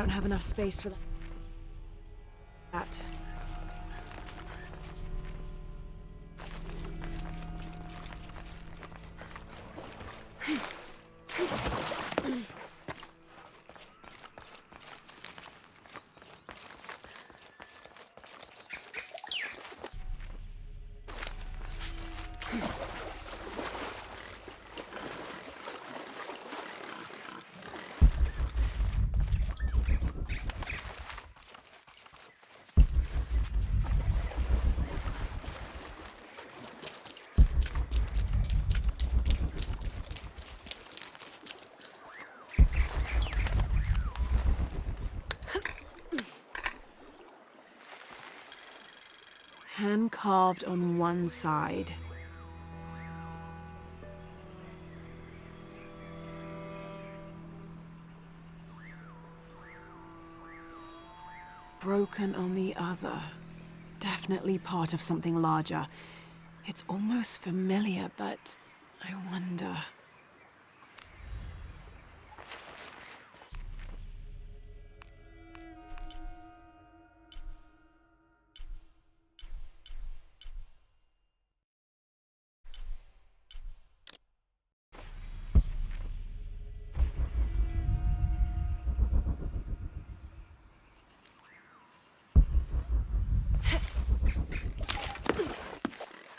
don't have enough space for that. Hand carved on one side. Broken on the other. Definitely part of something larger. It's almost familiar, but I wonder...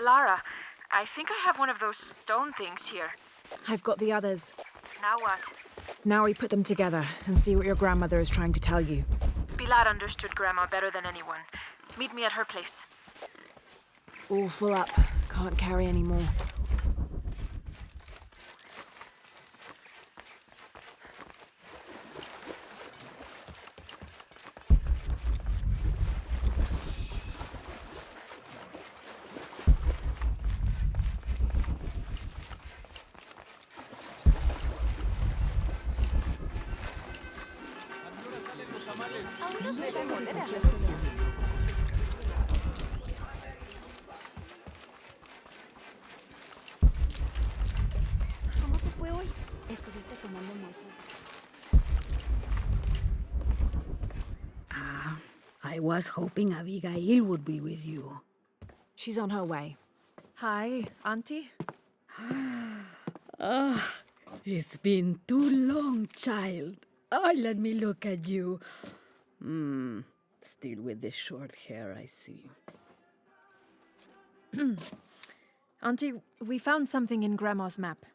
Lara, I think I have one of those stone things here. I've got the others. Now what? Now we put them together and see what your grandmother is trying to tell you. Pilar understood Grandma better than anyone. Meet me at her place. All full up. Can't carry any more. ¿Cómo te fue hoy? ¿Estuviste tomando muestras? I was hoping Abigail would be with you. She's on her way. Hi, Auntie. It's been too long, child. Oh, let me look at you. Still with the short hair, I see. Auntie, we found something in Grandma's map.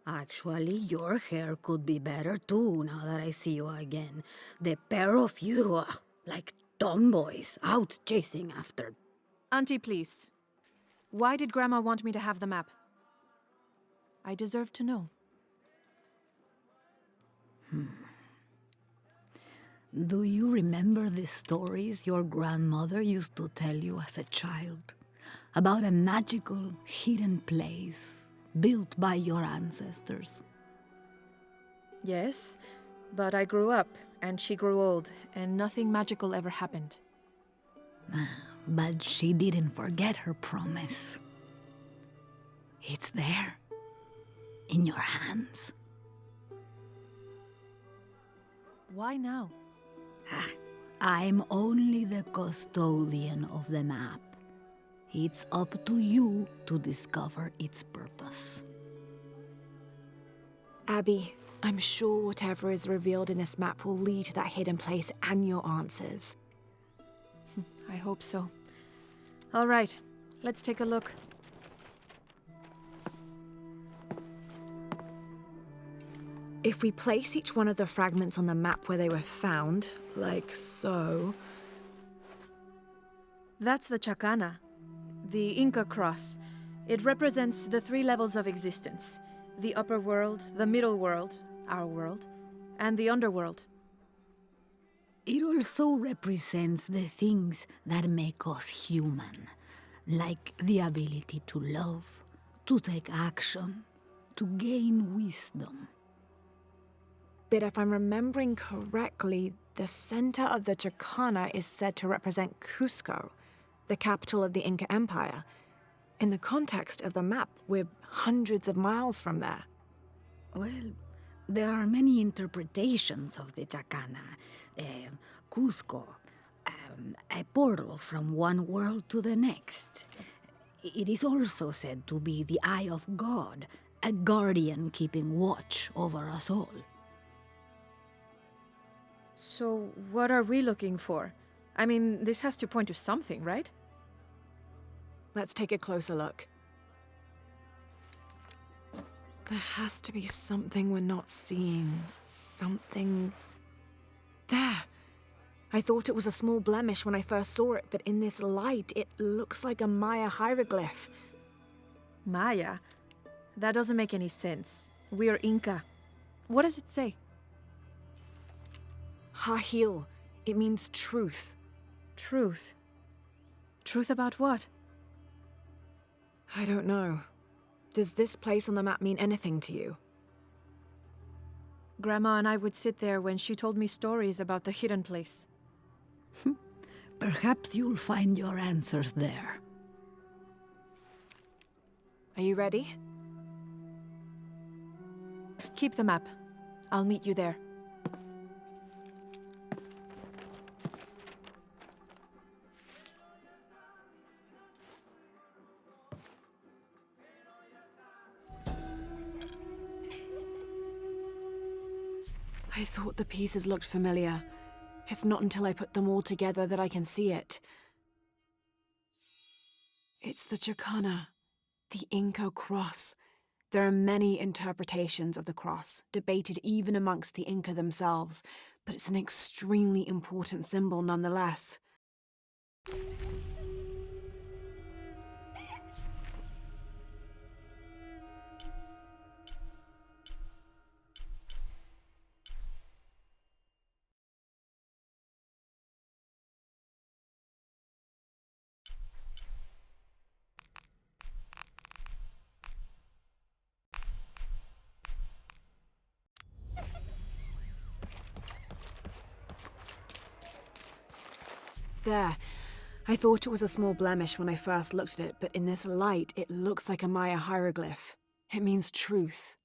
Actually, your hair could be better too, now that I see you again. The pair of you, like tomboys, out chasing after. Auntie, please. Why did Grandma want me to have the map? I deserve to know. Do you remember the stories your grandmother used to tell you as a child? About a magical, hidden place built by your ancestors? Yes, but I grew up, and she grew old, and nothing magical ever happened. But she didn't forget her promise. It's there, in your hands. Why now? I'm only the custodian of the map. It's up to you to discover its purpose. Abby, I'm sure whatever is revealed in this map will lead to that hidden place and your answers. I hope so. All right, let's take a look. If we place each one of the fragments on the map where they were found, like so... That's the Chacana, the Inca cross. It represents the 3 levels of existence. The upper world, the middle world, our world, and the underworld. It also represents the things that make us human, like the ability to love, to take action, to gain wisdom. But if I'm remembering correctly, the center of the Chacana is said to represent Cusco, the capital of the Inca Empire. In the context of the map, we're hundreds of miles from there. Well, There are many interpretations of the Chacana. Cusco, a portal from one world to the next. It is also said to be the Eye of God, a guardian keeping watch over us all. So, what are we looking for? I mean, this has to point to something, right? Let's take a closer look. There has to be something we're not seeing. Something... There! I thought it was a small blemish when I first saw it, but in this light, it looks like a Maya hieroglyph. Maya? That doesn't make any sense. We are Inca. What does it say? Hahil. It means truth. Truth. Truth about what? I don't know. Does this place on the map mean anything to you? Grandma and I would sit there when she told me stories about the hidden place. Perhaps you'll find your answers there. Are you ready? Keep the map. I'll meet you there. I thought the pieces looked familiar. It's not until I put them all together that I can see it. It's the Chacana, the Inca cross. There are many interpretations of the cross, debated even amongst the Inca themselves, but it's an extremely important symbol nonetheless. There. I thought it was a small blemish when I first looked at it, but in this light, it looks like a Maya hieroglyph. It means truth.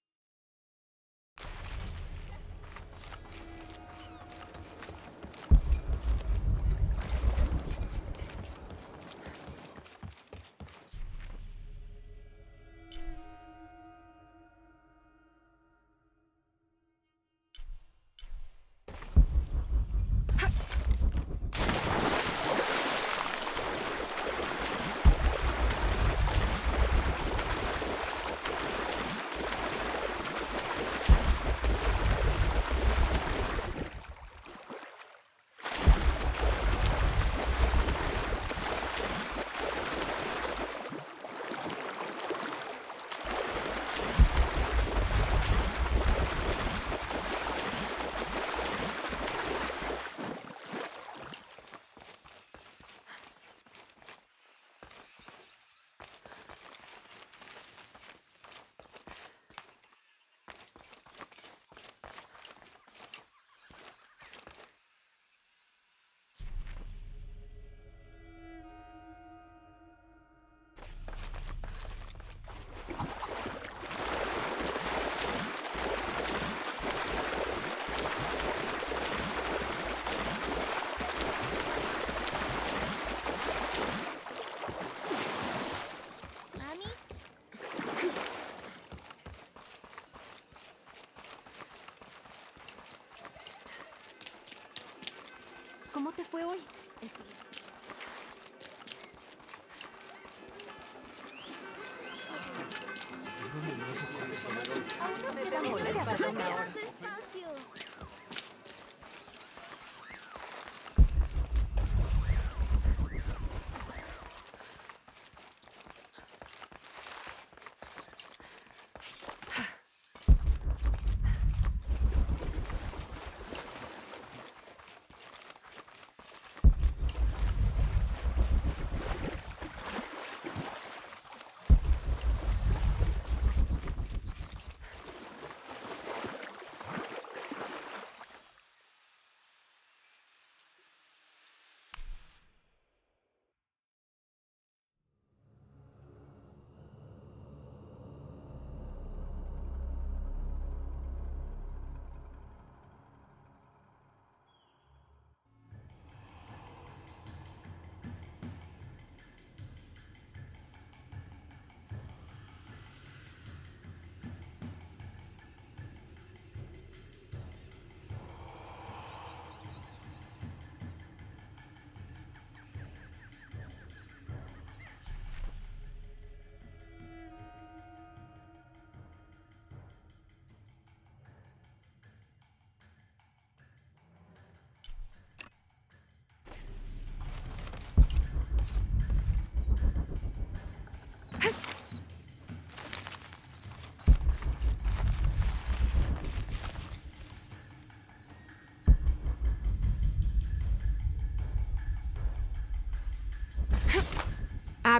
¿Cómo te fue hoy?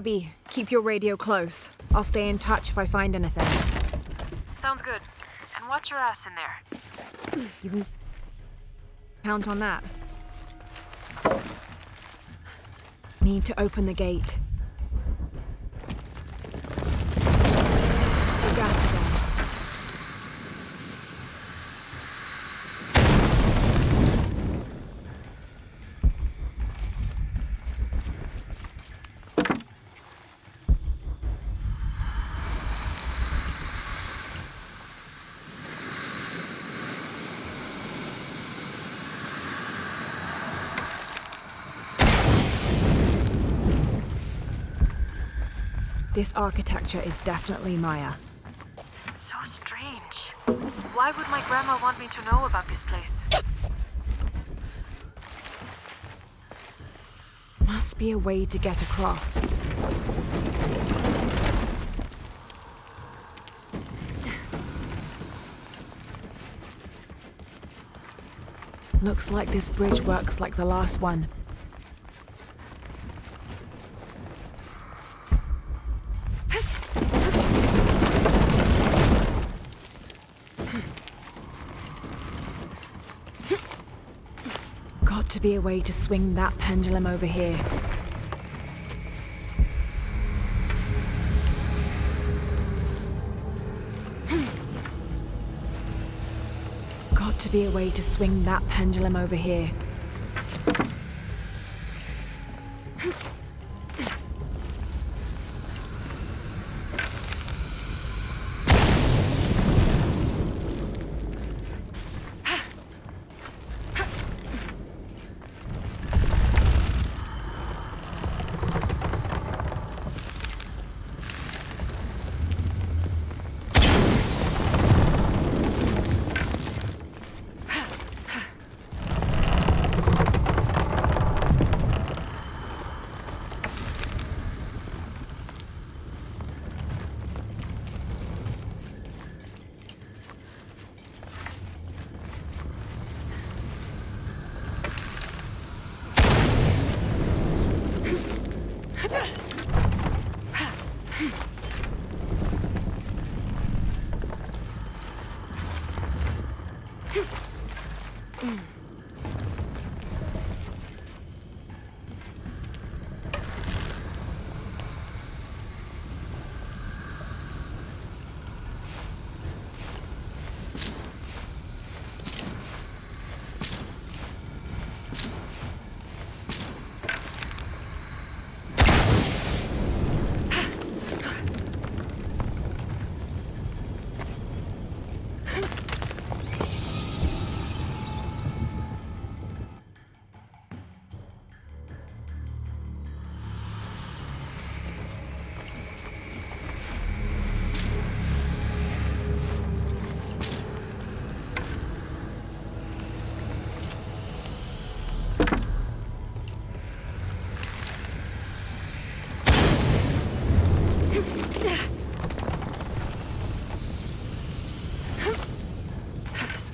Abby, keep your radio close. I'll stay in touch if I find anything. Sounds good. And watch your ass in there. You can count on that. Need to open the gate. The gas is on. This architecture is definitely Maya. So strange. Why would my grandma want me to know about this place? Must be a way to get across. Looks like this bridge works like the last one. Got to be a way to swing that pendulum over here. Got to be a way to swing that pendulum over here.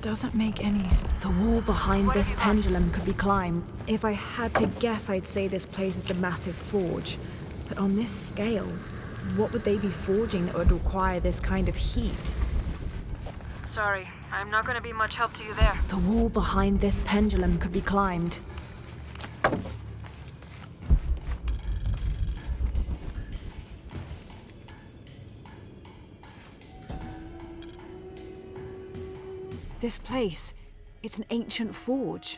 Doesn't make any sense. The wall behind this pendulum could be climbed. If I had to guess, I'd say this place is a massive forge. But on this scale, what would they be forging that would require this kind of heat? Sorry, I'm not gonna be much help to you there. The wall behind this pendulum could be climbed. This place, it's an ancient forge.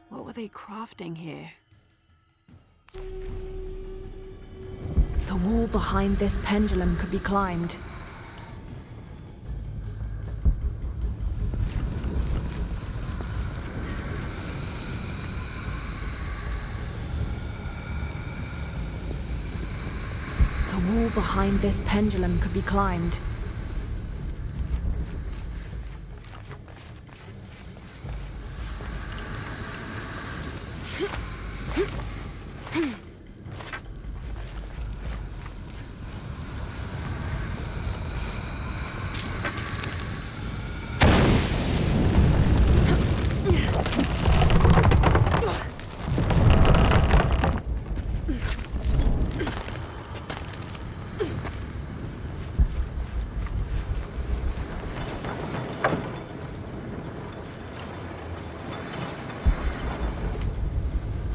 What were they crafting here? The wall behind this pendulum could be climbed. The wall behind this pendulum could be climbed.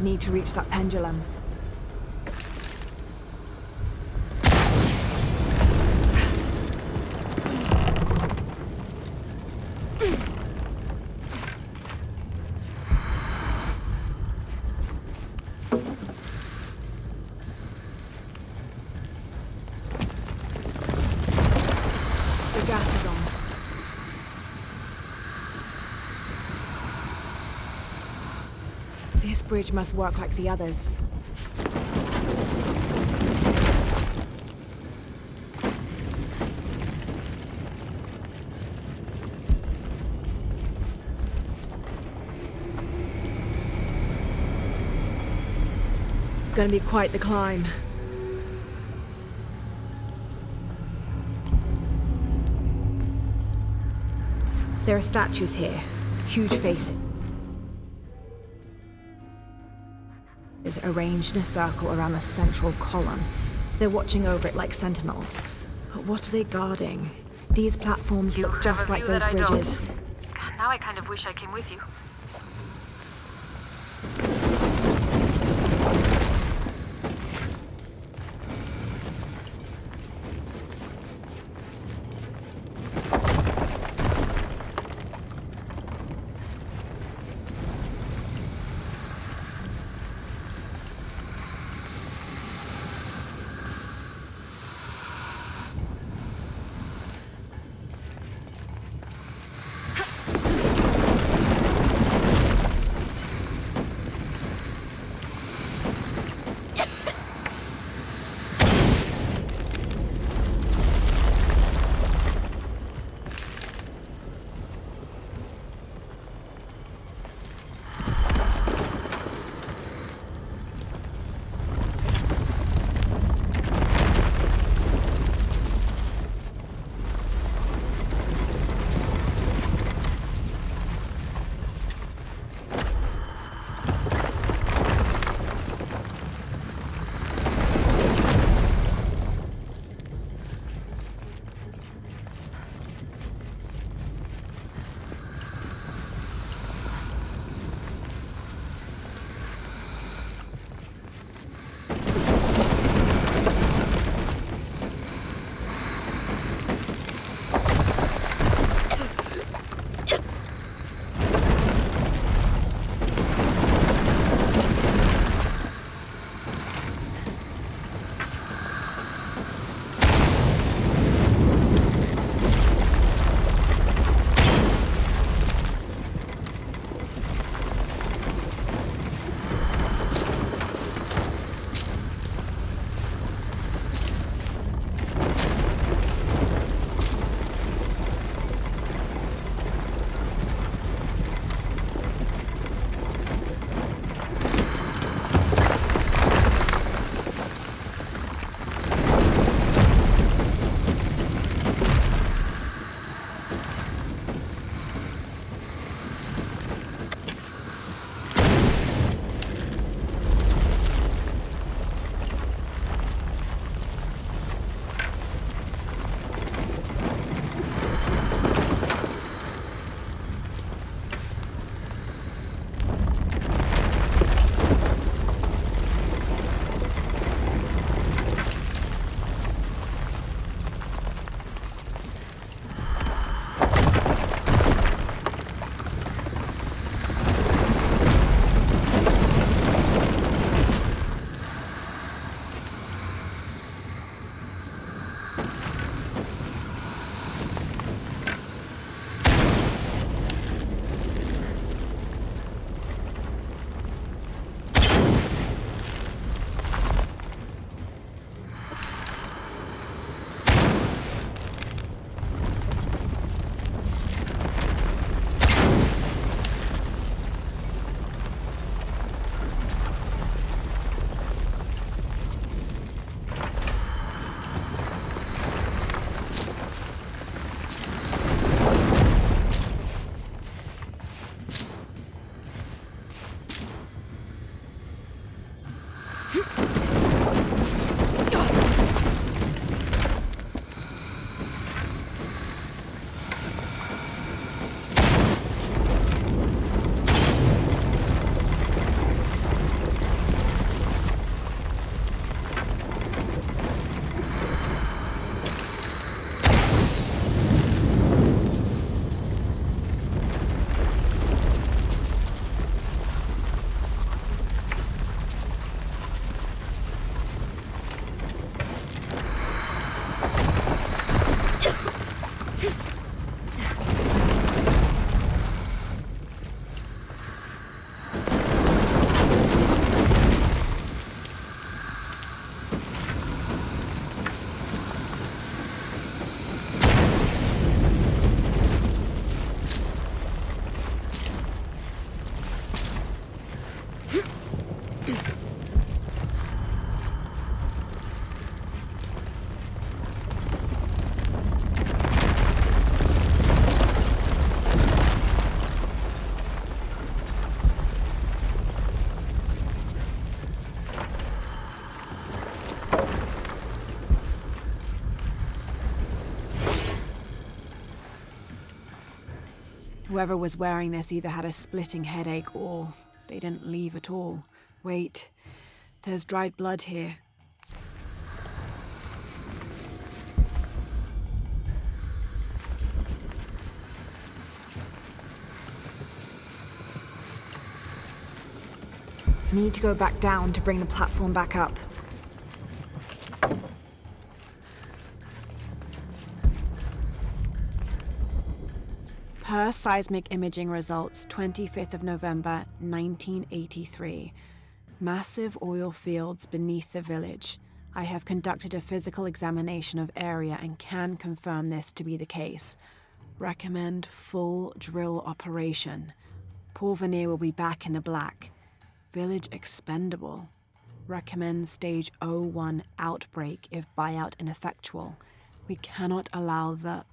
Need to reach that pendulum. The gas is on. This bridge must work like the others. Gonna be quite the climb. There are statues here, huge faces. Is arranged in a circle around the central column. They're watching over it like sentinels. But what are they guarding? These platforms look just like those bridges. Now I kind of wish I came with you. Whoever was wearing this either had a splitting headache or they didn't leave at all. Wait, there's dried blood here. Need to go back down to bring the platform back up. Per seismic imaging results, 25th of November, 1983. Massive oil fields beneath the village. I have conducted a physical examination of area and can confirm this to be the case. Recommend full drill operation. Porvenir will be back in the black. Village expendable. Recommend stage 01 outbreak if buyout ineffectual. We cannot allow the...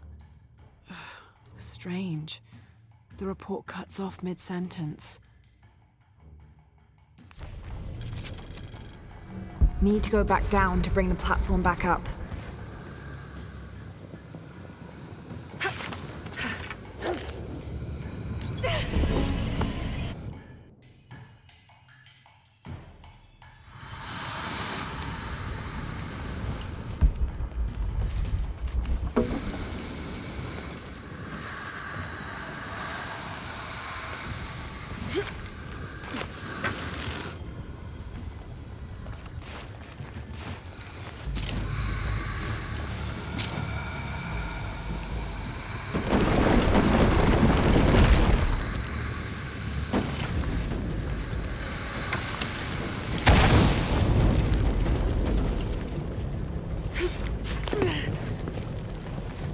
Strange. The report cuts off mid-sentence. Need to go back down to bring the platform back up.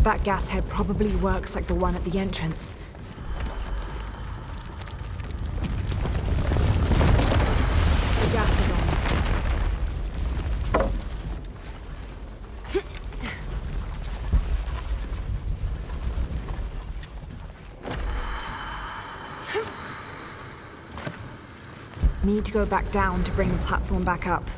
That gas head probably works like the one at the entrance. The gas is on. Need to go back down to bring the platform back up.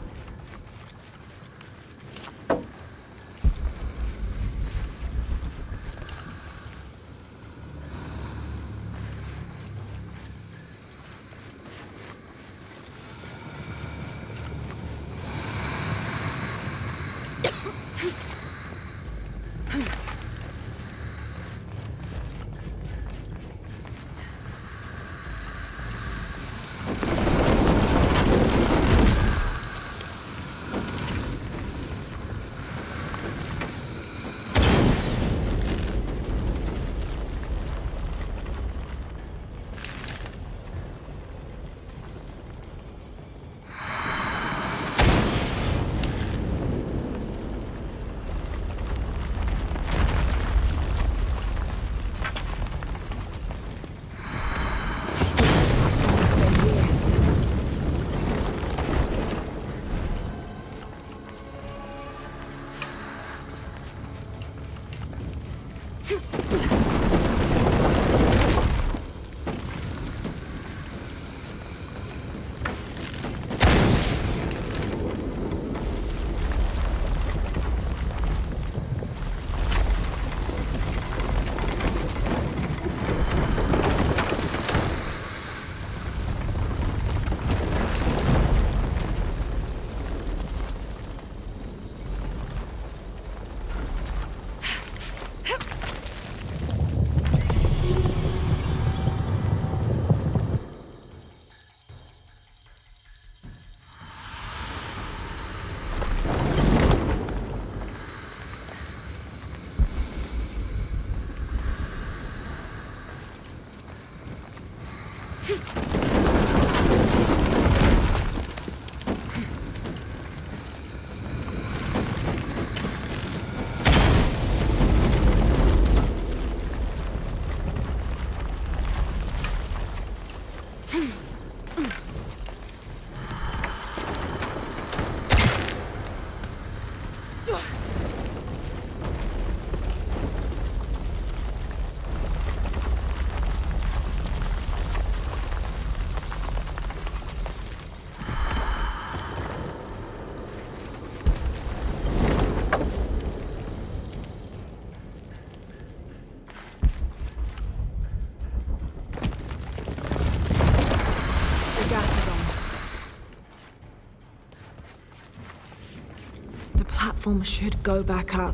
platform should go back up.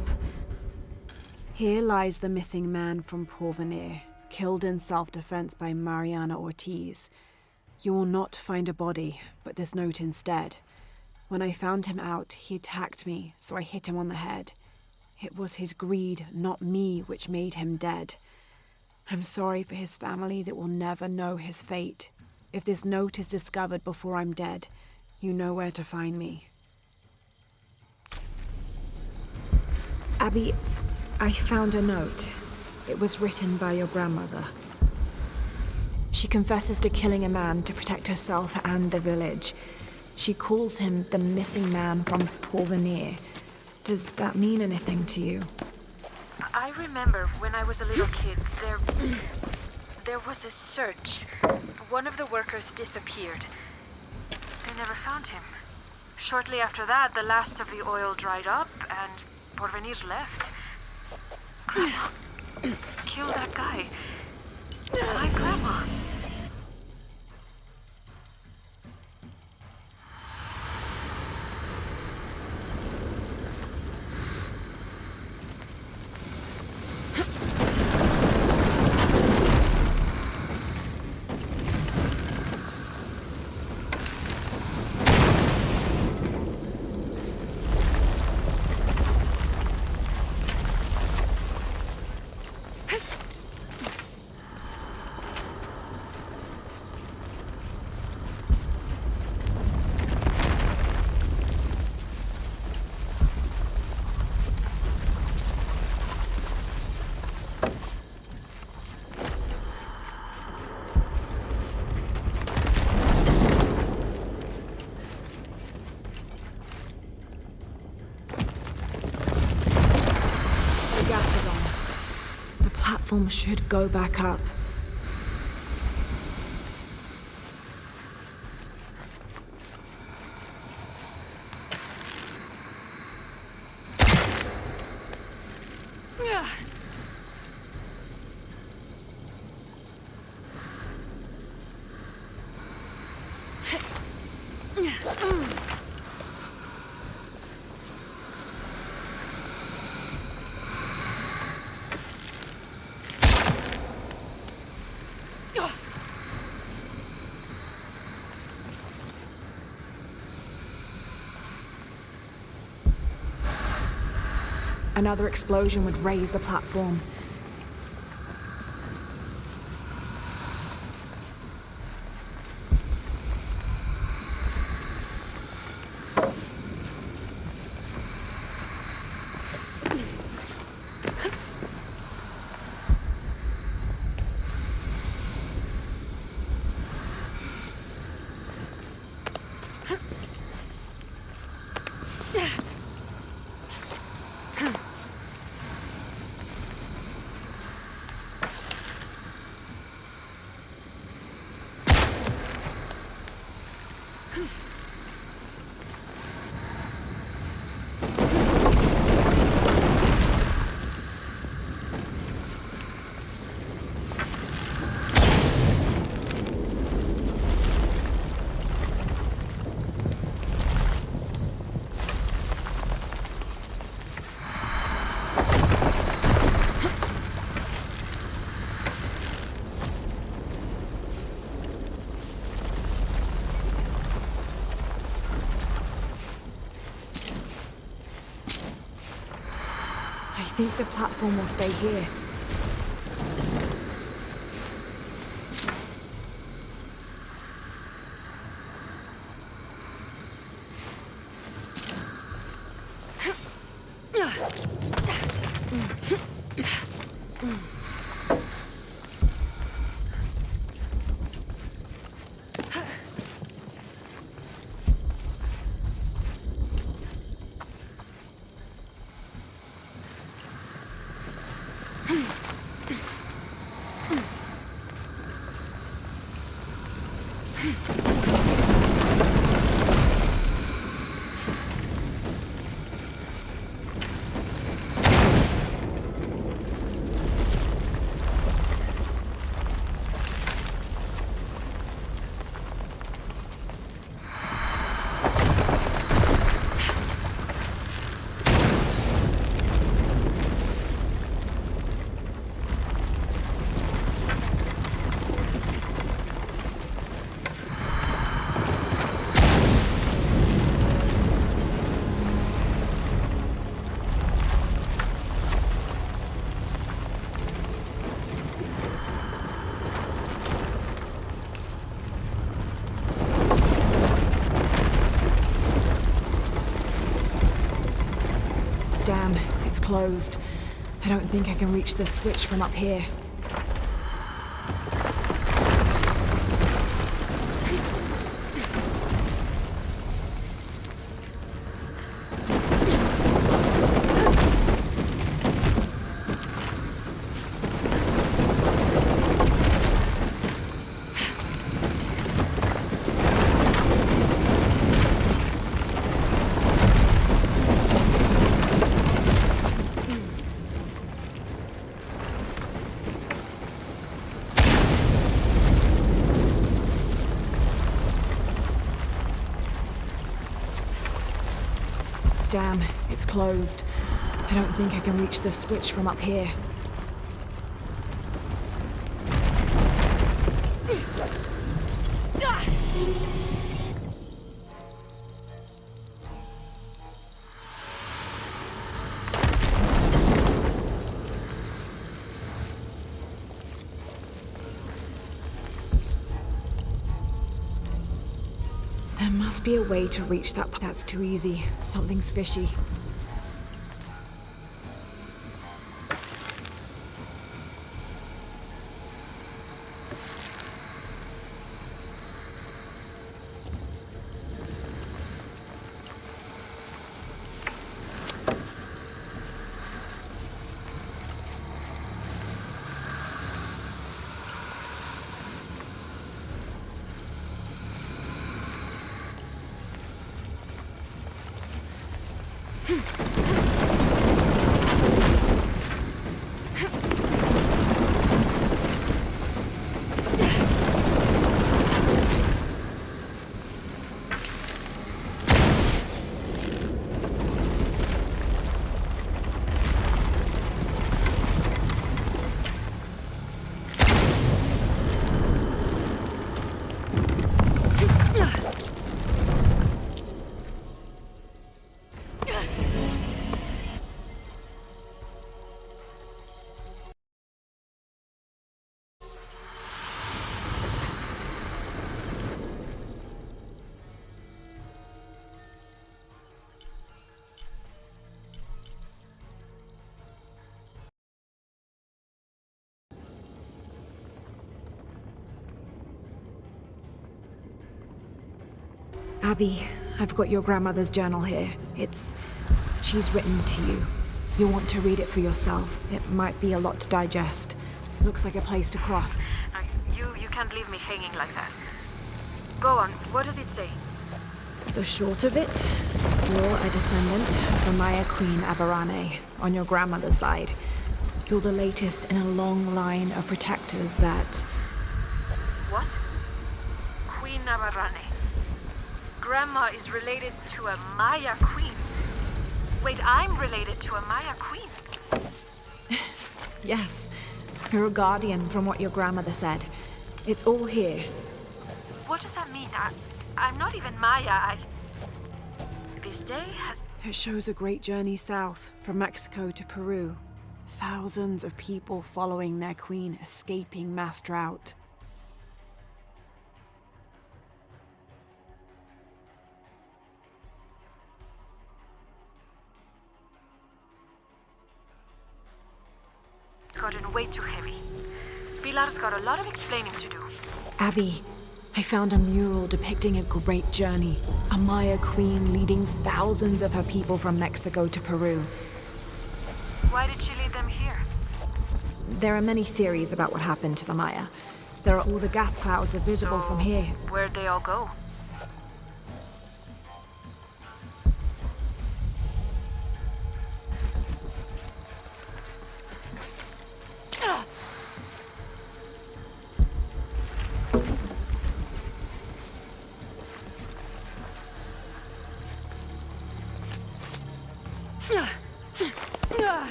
Here lies the missing man from Porvenir, killed in self-defense by Mariana Ortiz. You will not find a body, but this note instead. When I found him out, he attacked me, so I hit him on the head. It was his greed, not me, which made him dead. I'm sorry for his family that will never know his fate. If this note is discovered before I'm dead, you know where to find me. Abby, I found a note. It was written by your grandmother. She confesses to killing a man to protect herself and the village. She calls him the missing man from Porvenir. Does that mean anything to you? I remember when I was a little kid, there was a search. One of the workers disappeared. They never found him. Shortly after that, the last of the oil dried up and Porvenir left. Grandma, kill that guy. My grandma. Platform should go back up. Another explosion would raise the platform. I think the platform will stay here. closed. I don't think I can reach the switch from up here. Damn, it's closed. I don't think I can reach the switch from up here. There must be a way to reach that. That's too easy. Something's fishy. Abby, I've got your grandmother's journal here. She's written to you. You'll want to read it for yourself. It might be a lot to digest. Looks like a place to cross. You can't leave me hanging like that. Go on, what does it say? The short of it, you're a descendant of the Maya Queen Aberrane on your grandmother's side. You're the latest in a long line of protectors that... What? Queen Aberrane. Grandma is related to a Maya queen. Wait, I'm related to a Maya queen. Yes, you're a guardian from what your grandmother said. It's all here. What does that mean? I'm not even Maya. This day has... It shows a great journey south from Mexico to Peru. Thousands of people following their queen, escaping mass drought. Gotten way too heavy. Pilar's got a lot of explaining to do. Abby, I found a mural depicting a great journey. A Maya queen leading thousands of her people from Mexico to Peru. Why did she lead them here? There are many theories about what happened to the Maya. There are all the gas clouds are visible from here. Where'd they all go?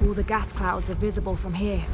All the gas clouds are visible from here.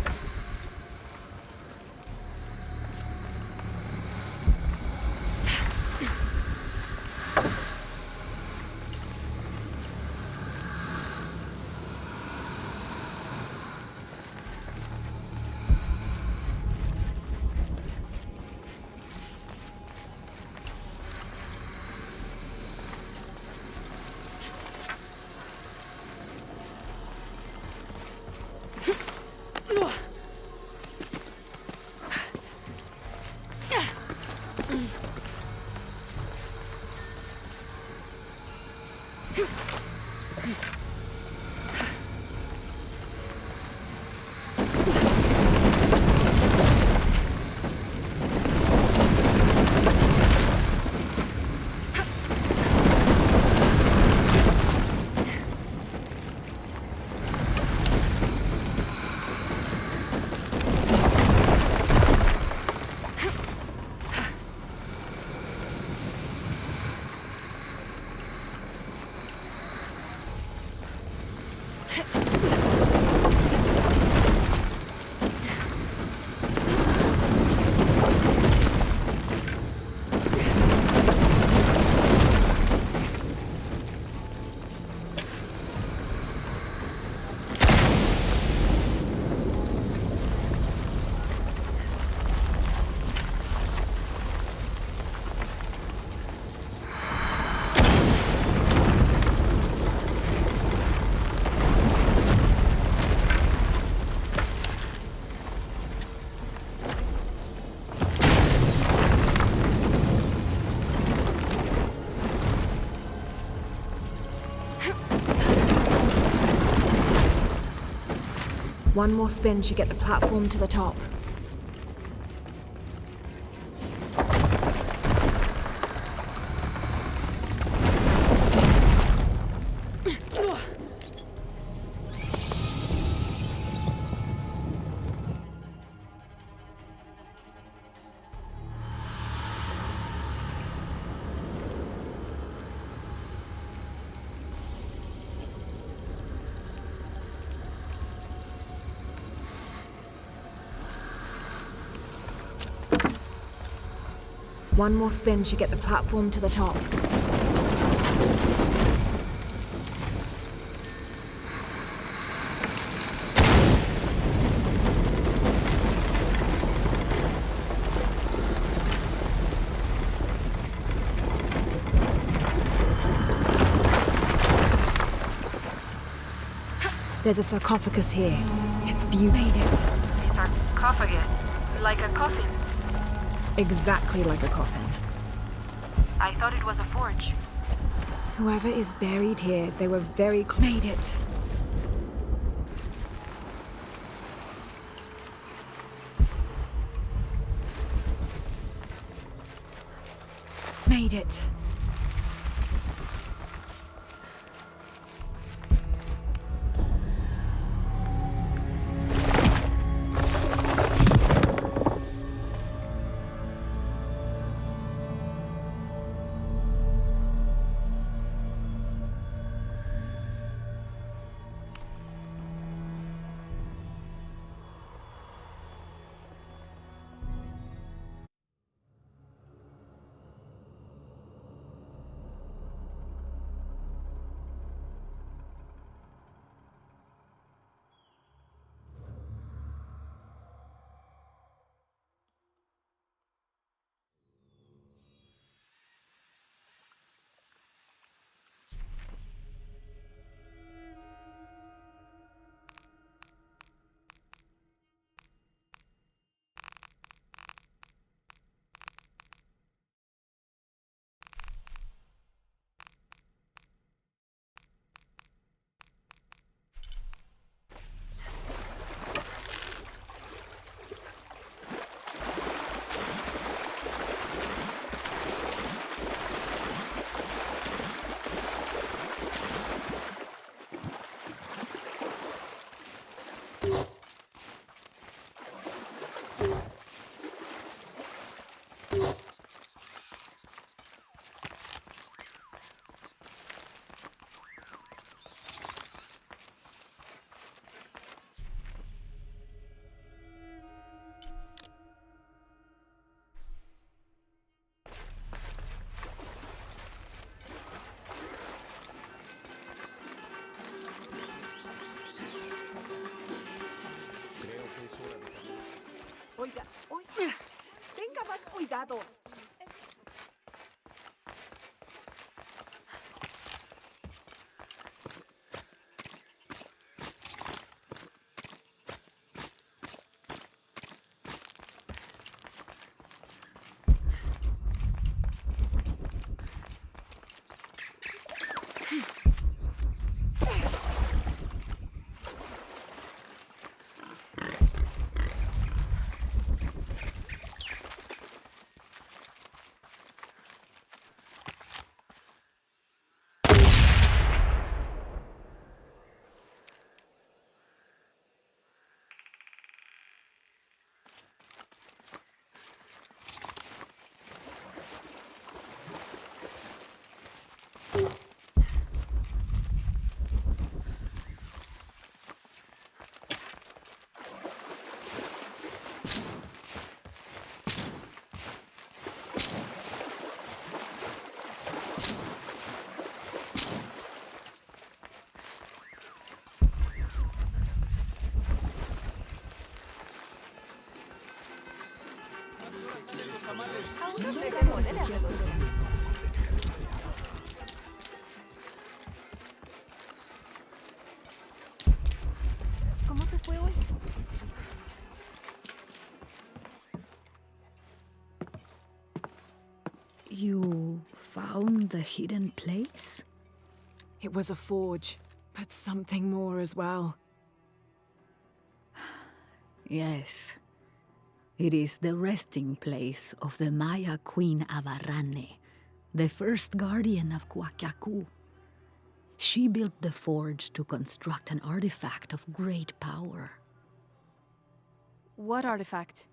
One more spin should get the platform to the top. One more spin should get the platform to the top. There's a sarcophagus here. It's beautiful. Made it. A sarcophagus, like a coffin. Exactly like a coffin. I thought it was a forge. Whoever is buried here, they were very made it. Made it. Oiga, oiga, tenga más cuidado. You found the hidden place? It was a forge, but something more as well. Yes. It is the resting place of the Maya Queen Abarrane, the first guardian of Cuacacu. She built the forge to construct an artifact of great power. What artifact?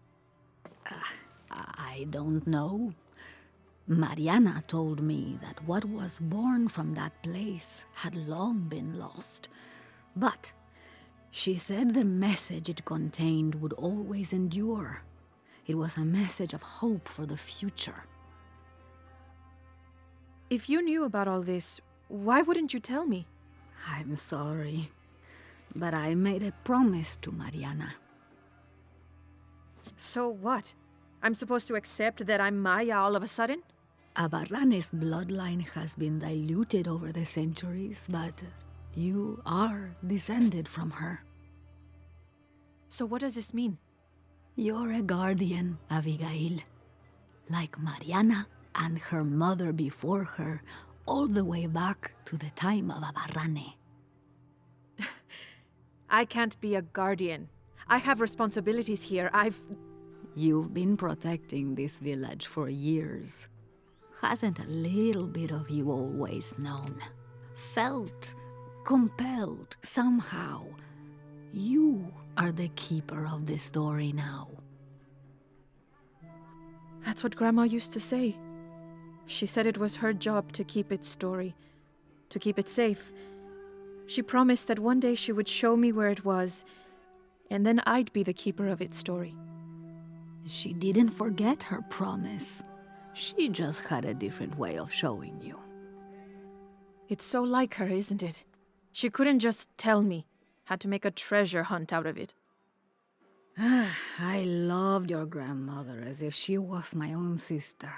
I don't know. Mariana told me that what was born from that place had long been lost. But she said the message it contained would always endure. It was a message of hope for the future. If you knew about all this, why wouldn't you tell me? I'm sorry, but I made a promise to Mariana. So what? I'm supposed to accept that I'm Maya all of a sudden? Abarrane's bloodline has been diluted over the centuries, but you are descended from her. So what does this mean? You're a guardian, Abigail. Like Mariana and her mother before her, all the way back to the time of Abarrane. I can't be a guardian. I have responsibilities here. You've been protecting this village for years. Hasn't a little bit of you always known? Felt compelled somehow? You are the keeper of the story now. That's what Grandma used to say. She said it was her job to keep its story, to keep it safe. She promised that one day she would show me where it was, and then I'd be the keeper of its story. She didn't forget her promise. She just had a different way of showing you. It's so like her, isn't it? She couldn't just tell me. Had to make a treasure hunt out of it. I loved your grandmother as if she was my own sister.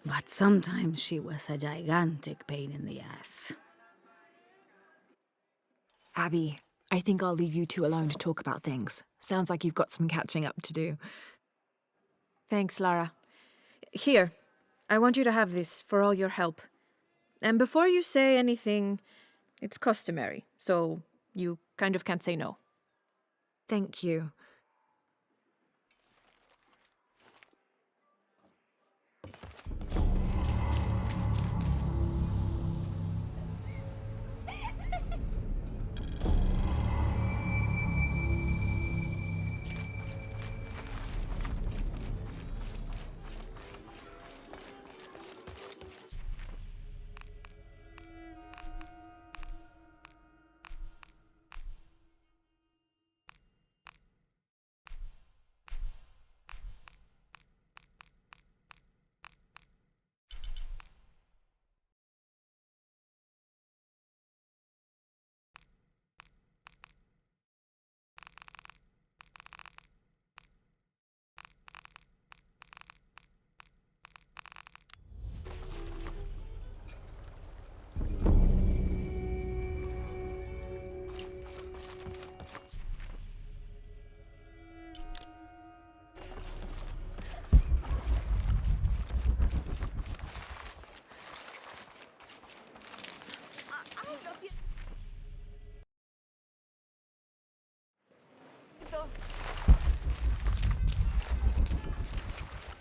But sometimes she was a gigantic pain in the ass. Abby, I think I'll leave you two alone to talk about things. Sounds like you've got some catching up to do. Thanks, Lara. Here, I want you to have this for all your help. And before you say anything, it's customary, so you kind of can't say no. Thank you.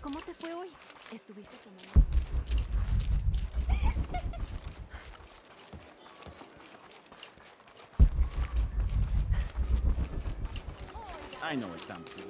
¿Cómo te fue hoy? ¿Estuviste tomando? I know it sounds silly.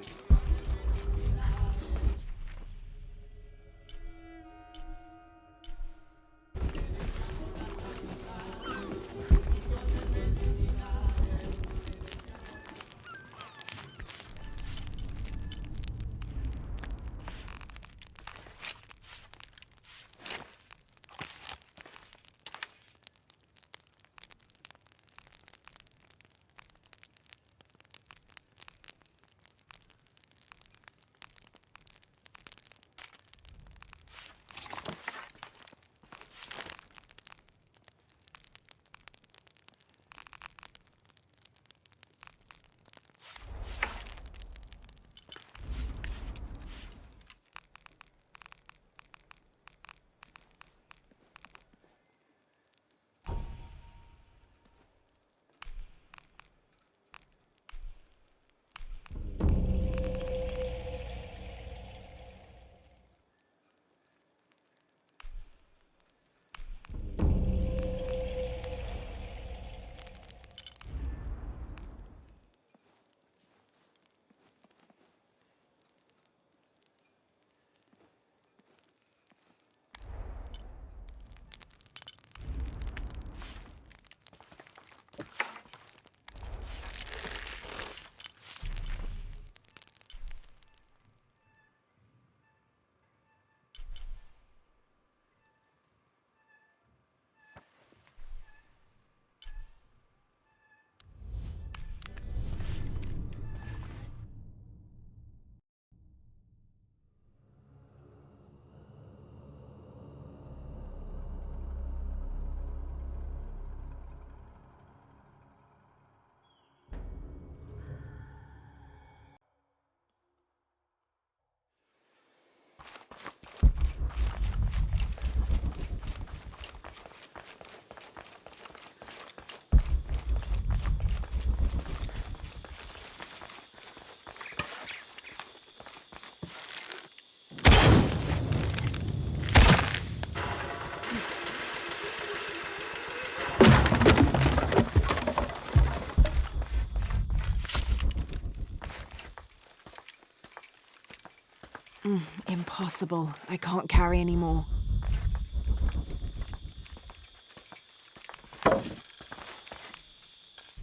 Impossible. I can't carry anymore.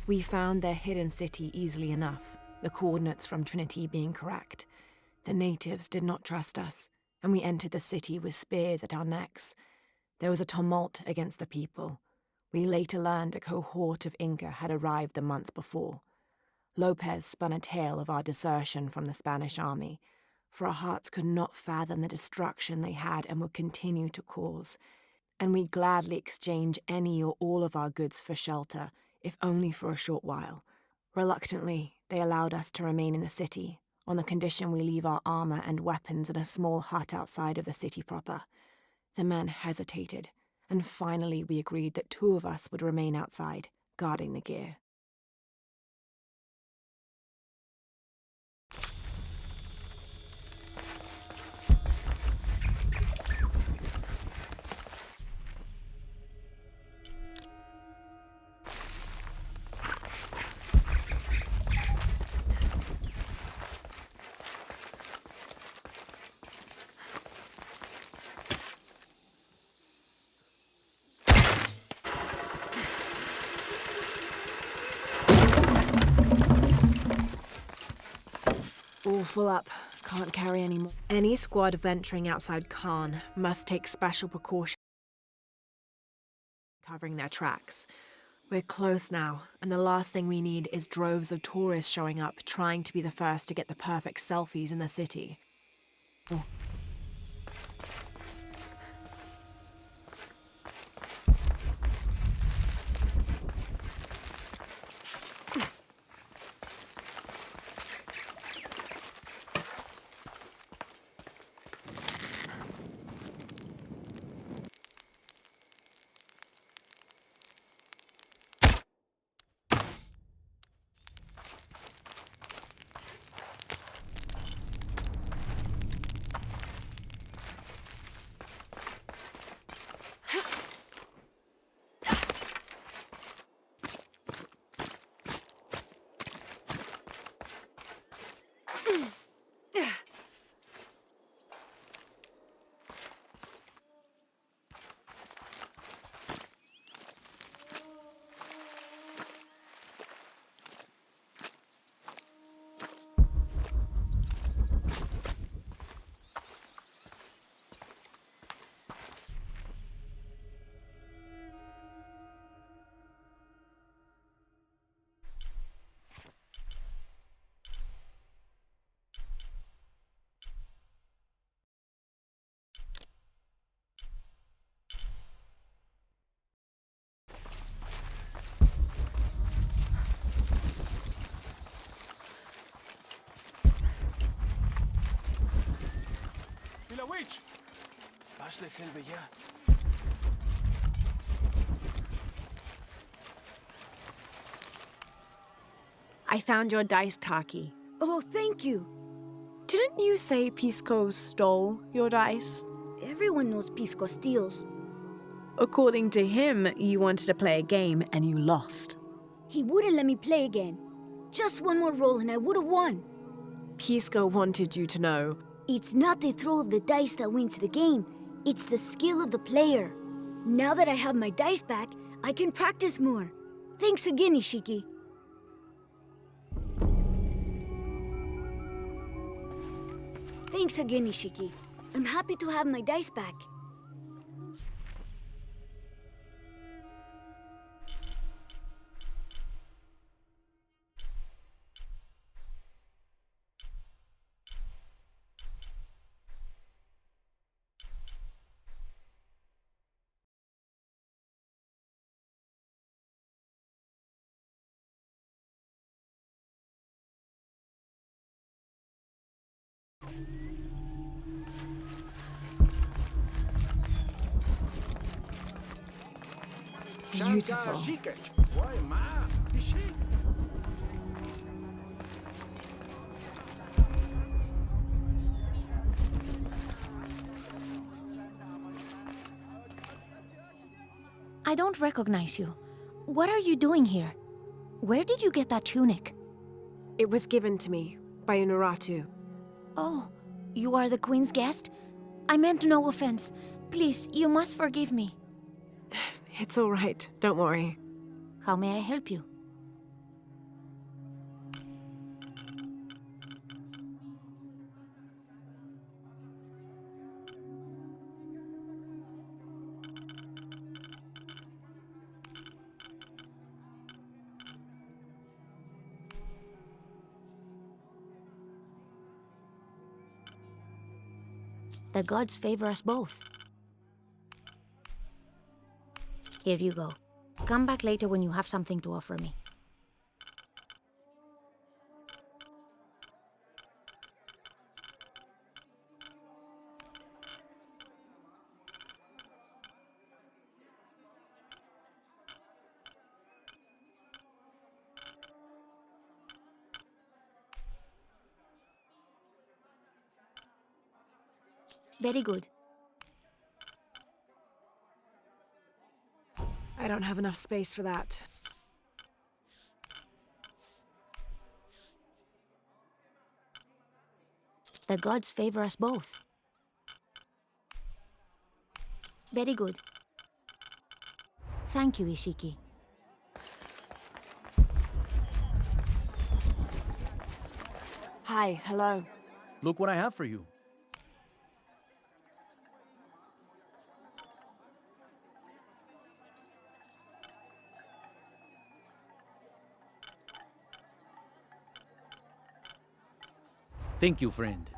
We found their hidden city easily enough, the coordinates from Trinity being correct. The natives did not trust us, and we entered the city with spears at our necks. There was a tumult against the people. We later learned a cohort of Inca had arrived the month before. Lopez spun a tale of our desertion from the Spanish army, for our hearts could not fathom the destruction they had and would continue to cause, and we'd gladly exchange any or all of our goods for shelter, if only for a short while. Reluctantly, they allowed us to remain in the city, on the condition we leave our armor and weapons in a small hut outside of the city proper. The men hesitated, and finally we agreed that 2 of us would remain outside, guarding the gear. All full up. Can't carry anymore. Any squad venturing outside Khan must take special precautions covering their tracks. We're close now, and the last thing we need is droves of tourists showing up trying to be the first to get the perfect selfies in the city. Oh. Witch! Bash الكلبة يا. I found your dice, Taki. Oh, thank you. Didn't you say Pisco stole your dice? Everyone knows Pisco steals. According to him, you wanted to play a game and you lost. He wouldn't let me play again. Just one more roll and I would have won. Pisco wanted you to know. It's not the throw of the dice that wins the game. It's the skill of the player. Now that I have my dice back, I can practice more. Thanks again, Ishiki. Thanks again, Ishiki. I'm happy to have my dice back. Beautiful. I don't recognize you. What are you doing here? Where did you get that tunic? It was given to me by Unuratu. Oh, You are the Queen's guest? I meant no offense. Please, you must forgive me. It's all right. Don't worry. How may I help you? The gods favor us both. Here you go. Come back later when you have something to offer me. Very good. I don't have enough space for that. The gods favor us both. Very good. Thank you, Ishiki. Hi, hello. Look what I have for you. Thank you, friend.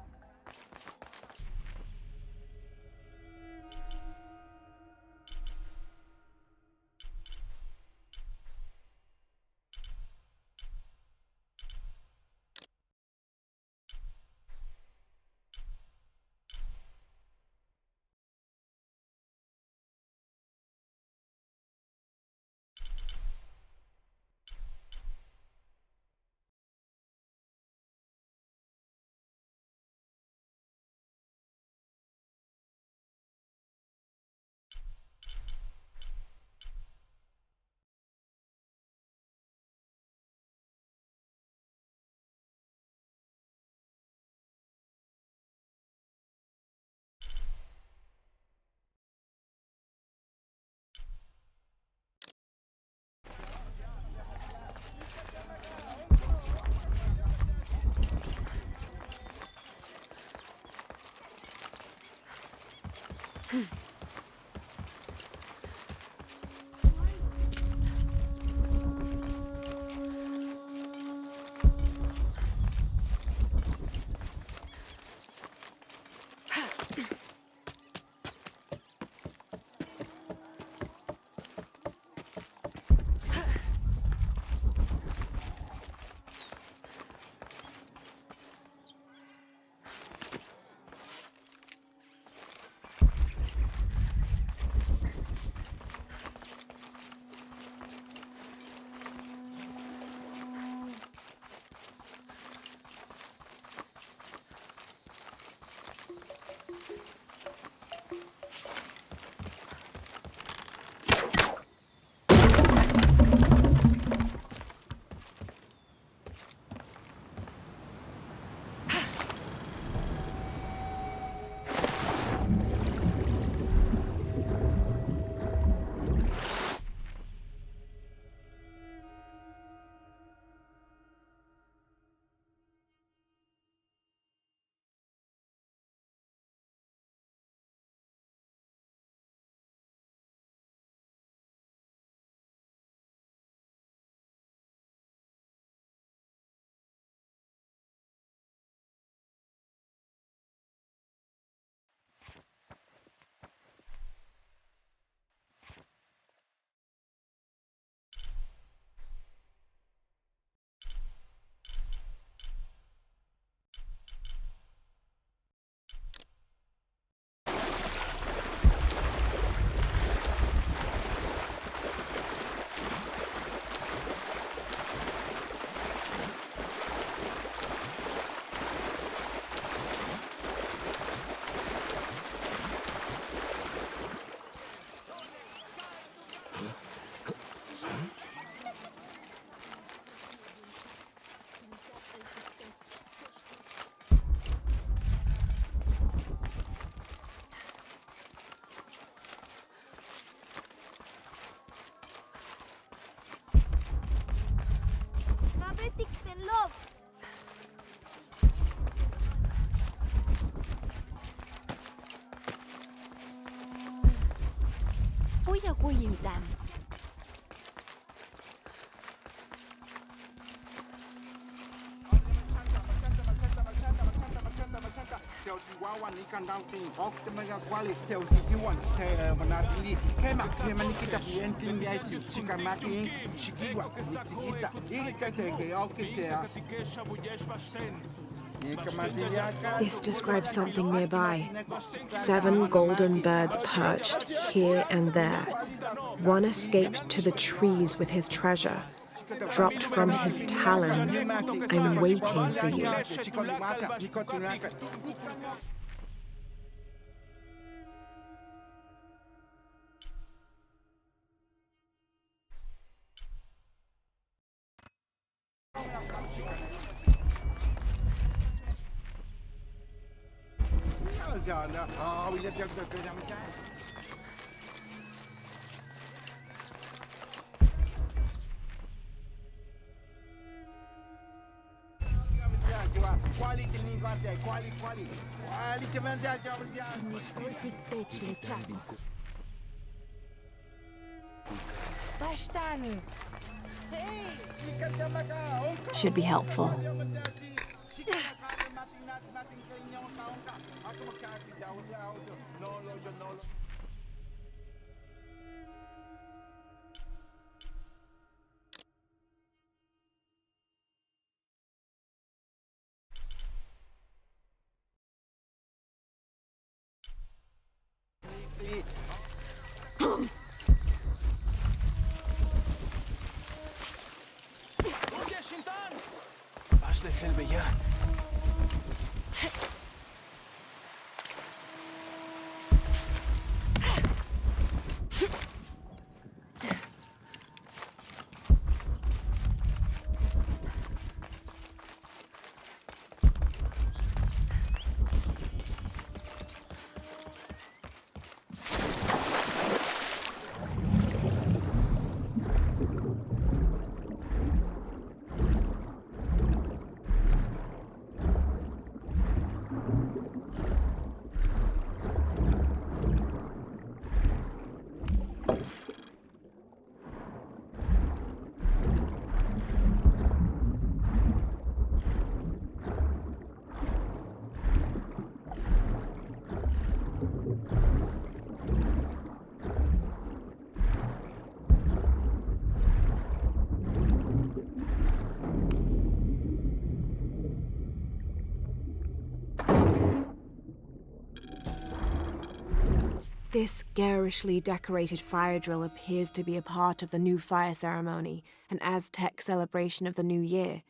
Ôi à quỳ yên tạm. This describes something nearby. 7 golden birds perched here and there. One escaped to the trees with his treasure. Dropped from his talons. I'm waiting for you. Should be helpful. Vas de ya. This garishly decorated fire drill appears to be a part of the new fire ceremony, an Aztec celebration of the new year.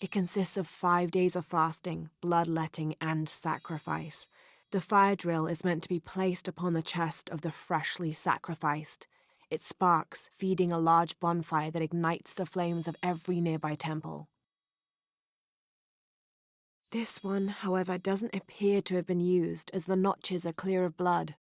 It consists of 5 days of fasting, bloodletting, and sacrifice. The fire drill is meant to be placed upon the chest of the freshly sacrificed. It sparks, feeding a large bonfire that ignites the flames of every nearby temple. This one, however, doesn't appear to have been used, as the notches are clear of blood.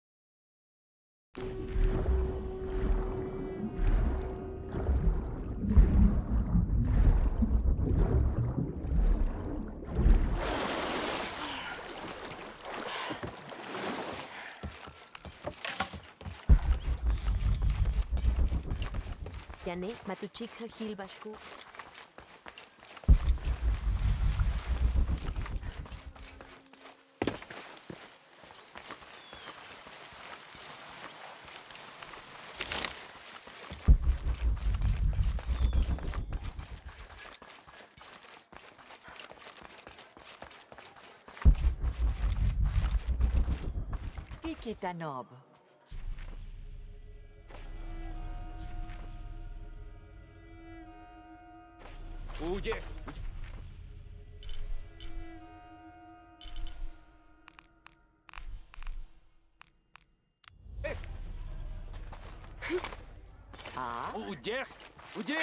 Yane matuchika hilbashku. Kikitanob. Huye. Huye. Huye.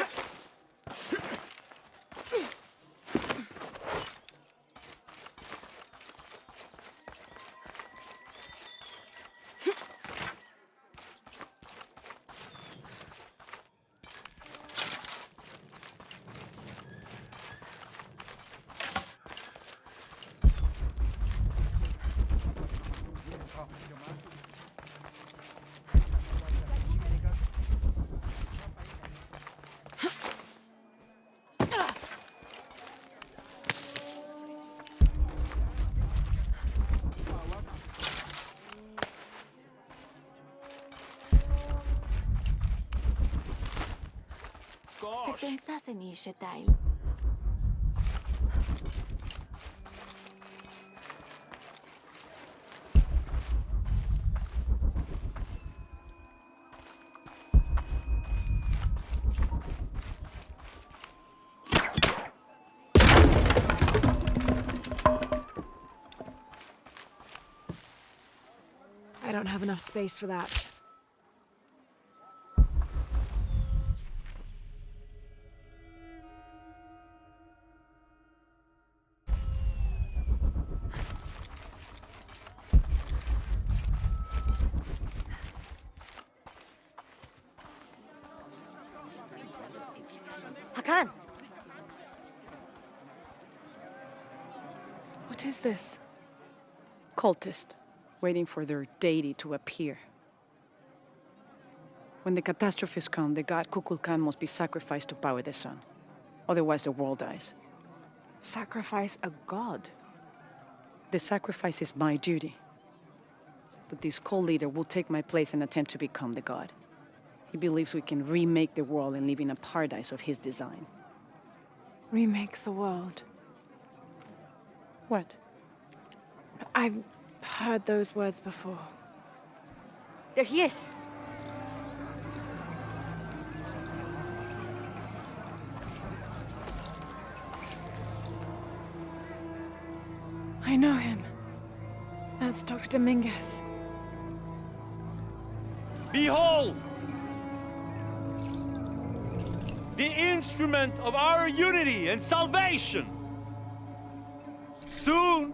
gosh! I don't have enough space for that. Hakan! What is this? Cultist, waiting for their deity to appear. When the catastrophes come, the god Kukulkan must be sacrificed to power the sun. Otherwise, the world dies. Sacrifice a god? The sacrifice is my duty. But this cult leader will take my place and attempt to become the god. He believes we can remake the world and live in a paradise of his design. Remake the world. What? I've heard those words before. There he is! I know him. That's Dr. Dominguez. Behold! The instrument of our unity and salvation! Soon,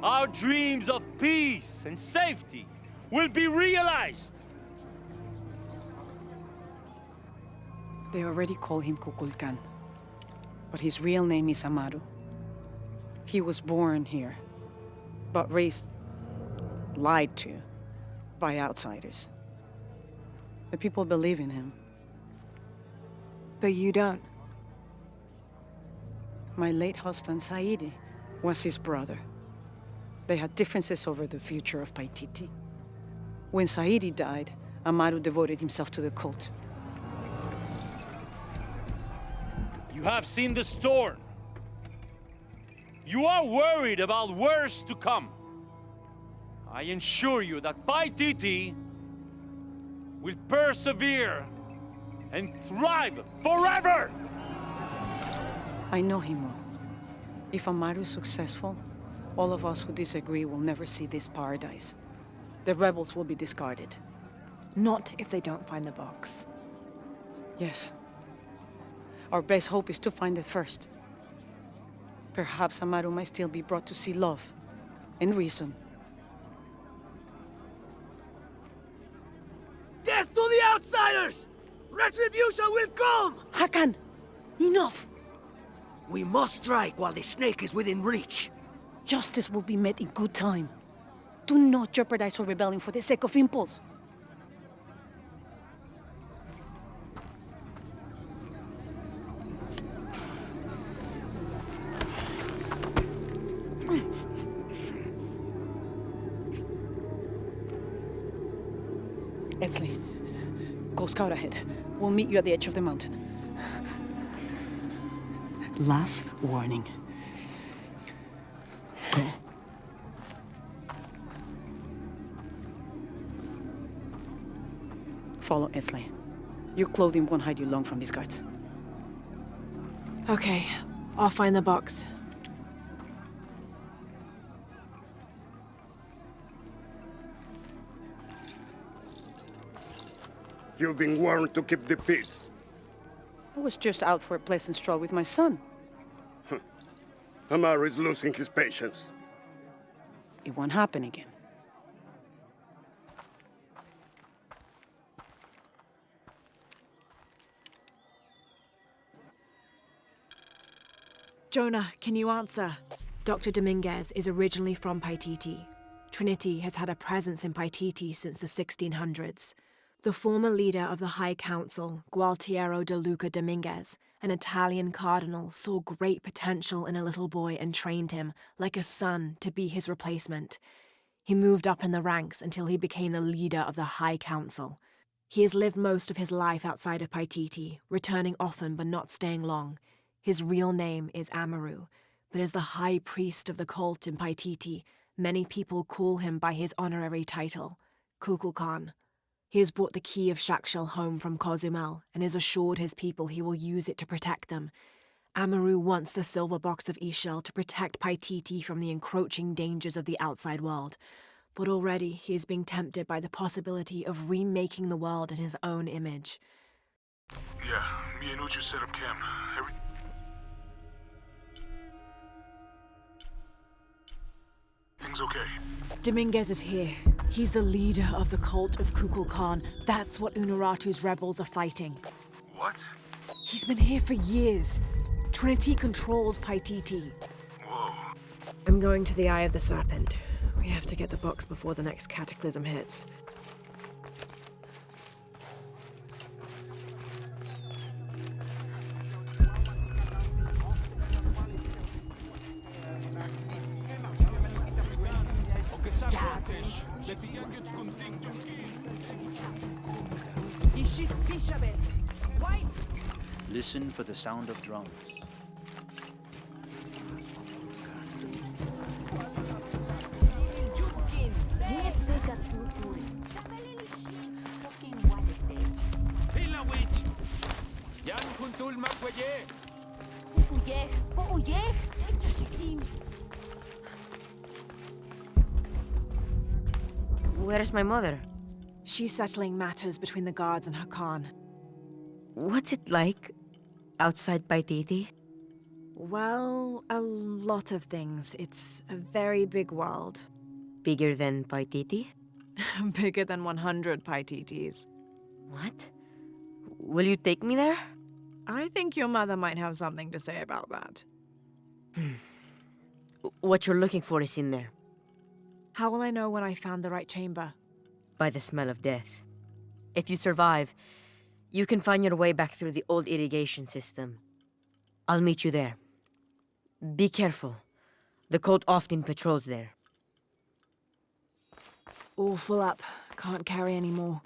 our dreams of peace and safety will be realized! They already call him Kukulkan. But his real name is Amaru. He was born here, but raised, lied to, by outsiders. The people believe in him. But you don't. My late husband, Saidi, was his brother. They had differences over the future of Paititi. When Saidi died, Amaru devoted himself to the cult. You have seen the storm. You are worried about worse to come. I assure you that Paititi will persevere and thrive forever! I know him well. If Amaru is successful, all of us who disagree will never see this paradise. The rebels will be discarded. Not if they don't find the box. Yes. Our best hope is to find it first. Perhaps Amaru might still be brought to see love and reason. Death to the outsiders! Retribution will come! Hakan! Enough! We must strike while the snake is within reach. Justice will be met in good time. Do not jeopardize our rebellion for the sake of impulse. Etzli, go scout ahead. We'll meet you at the edge of the mountain. Last warning. Go. Follow Etzli. Your clothing won't hide you long from these guards. Okay, I'll find the box. You've been warned to keep the peace. I was just out for a pleasant stroll with my son. Amaru is losing his patience. It won't happen again. Jonah, can you answer? Dr. Dominguez is originally from Paititi. Trinity has had a presence in Paititi since the 1600s. The former leader of the High Council, Gualtiero de Luca Dominguez, an Italian cardinal, saw great potential in a little boy and trained him, like a son, to be his replacement. He moved up in the ranks until he became the leader of the High Council. He has lived most of his life outside of Paititi, returning often but not staying long. His real name is Amaru, but as the high priest of the cult in Paititi, many people call him by his honorary title, Kukulkan. He has brought the key of Shakshel home from Cozumel and has assured his people he will use it to protect them. Amaru wants the silver box of Ishel to protect Paititi from the encroaching dangers of the outside world, but already he is being tempted by the possibility of remaking the world in his own image. Yeah, me and Uchu set up camp. Everything's okay. Dominguez is here. He's the leader of the cult of Kukulkan. That's what Unuratu's rebels are fighting. What? He's been here for years. Trinity controls Paititi. Whoa. I'm going to the Eye of the Serpent. We have to get the box before the next cataclysm hits. Listen for the sound of drums. Where's my mother? She's settling matters between the guards and her Khan. What's it like outside Paititi? Well, a lot of things. It's a very big world. Bigger than Paititi? Bigger than 100 Paititis. What? Will you take me there? I think your mother might have something to say about that. What you're looking for is in there. How will I know when I found the right chamber? By the smell of death. If you survive, you can find your way back through the old irrigation system. I'll meet you there. Be careful. The cult often patrols there. All full up. Can't carry any more.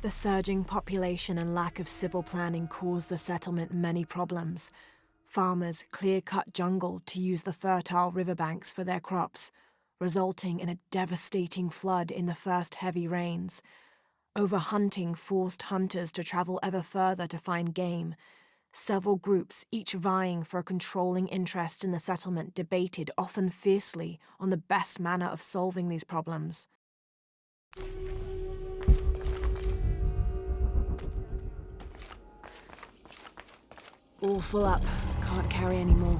The surging population and lack of civil planning caused the settlement many problems. Farmers clear-cut jungle to use the fertile riverbanks for their crops, resulting in a devastating flood in the first heavy rains. Overhunting forced hunters to travel ever further to find game. Several groups, each vying for a controlling interest in the settlement, debated, often fiercely, on the best manner of solving these problems. All full up. Can't carry any more.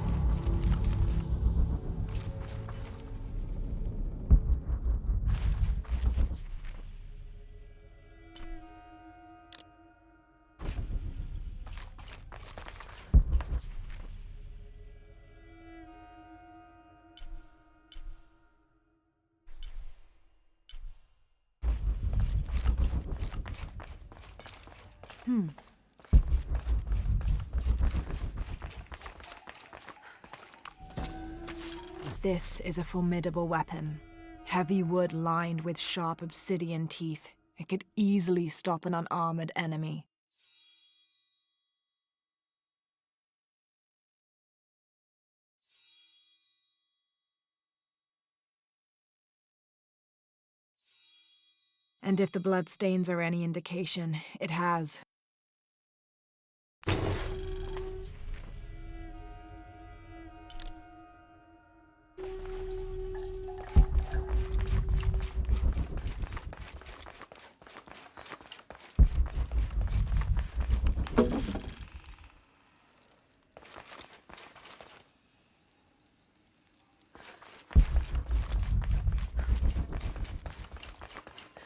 This is a formidable weapon. Heavy wood lined with sharp obsidian teeth. It could easily stop an unarmored enemy. And if the bloodstains are any indication, it has.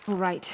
All right.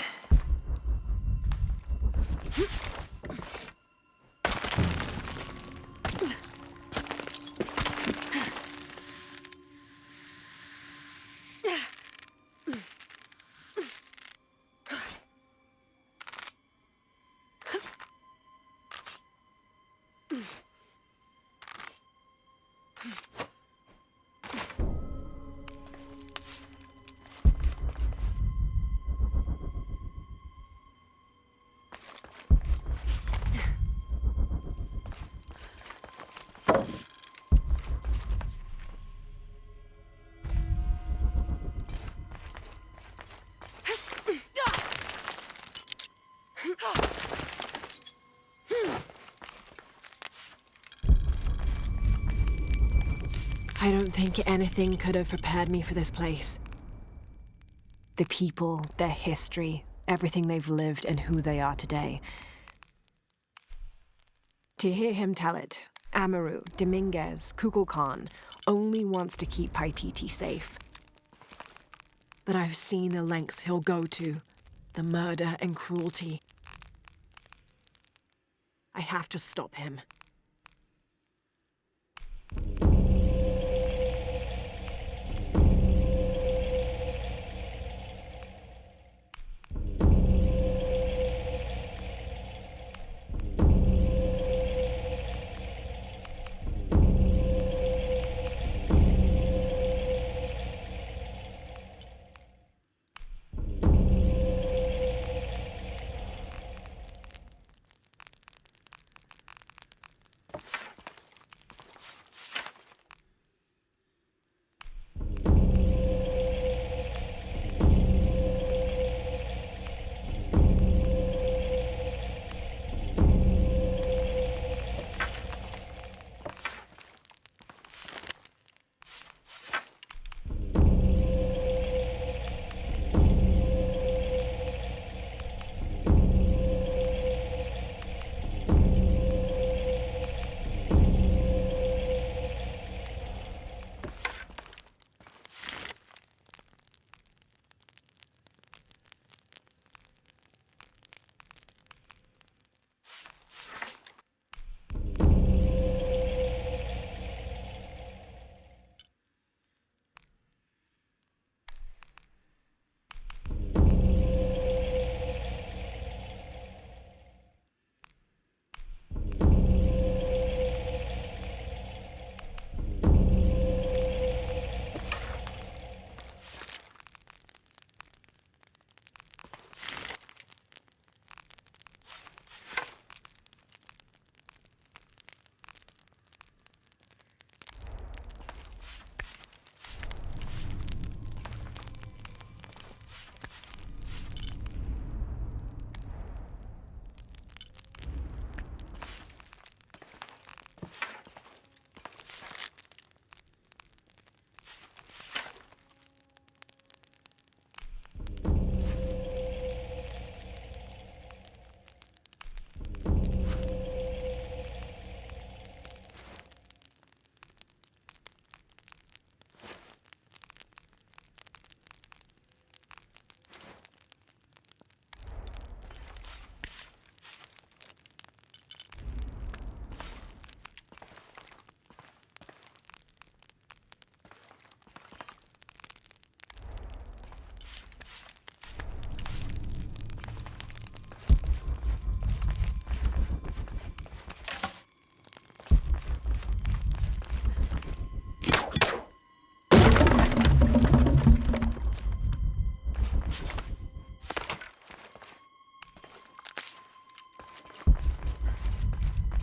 I don't think anything could have prepared me for this place. The people, their history, everything they've lived, and who they are today. To hear him tell it, Amaru, Dominguez, Kukulkan only wants to keep Paititi safe. But I've seen the lengths he'll go to, the murder and cruelty. I have to stop him.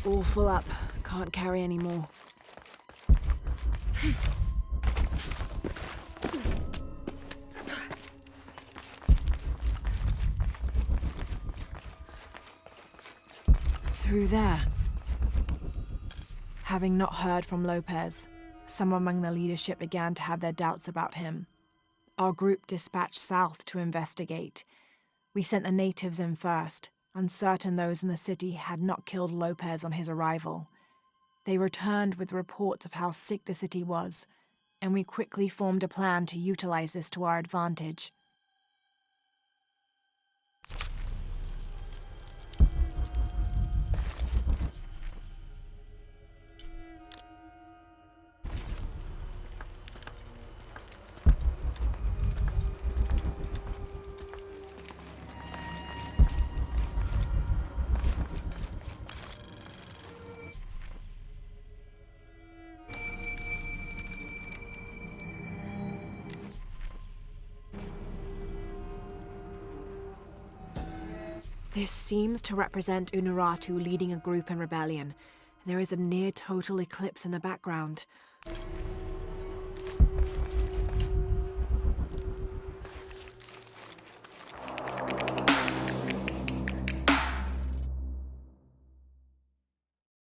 All full up. Can't carry any more. Through there. Having not heard from Lopez, some among the leadership began to have their doubts about him. Our group dispatched south to investigate. We sent the natives in first, uncertain those in the city had not killed Lopez on his arrival. They returned with reports of how sick the city was, and we quickly formed a plan to utilize this to our advantage. This seems to represent Unuratu leading a group in rebellion. There is a near-total eclipse in the background.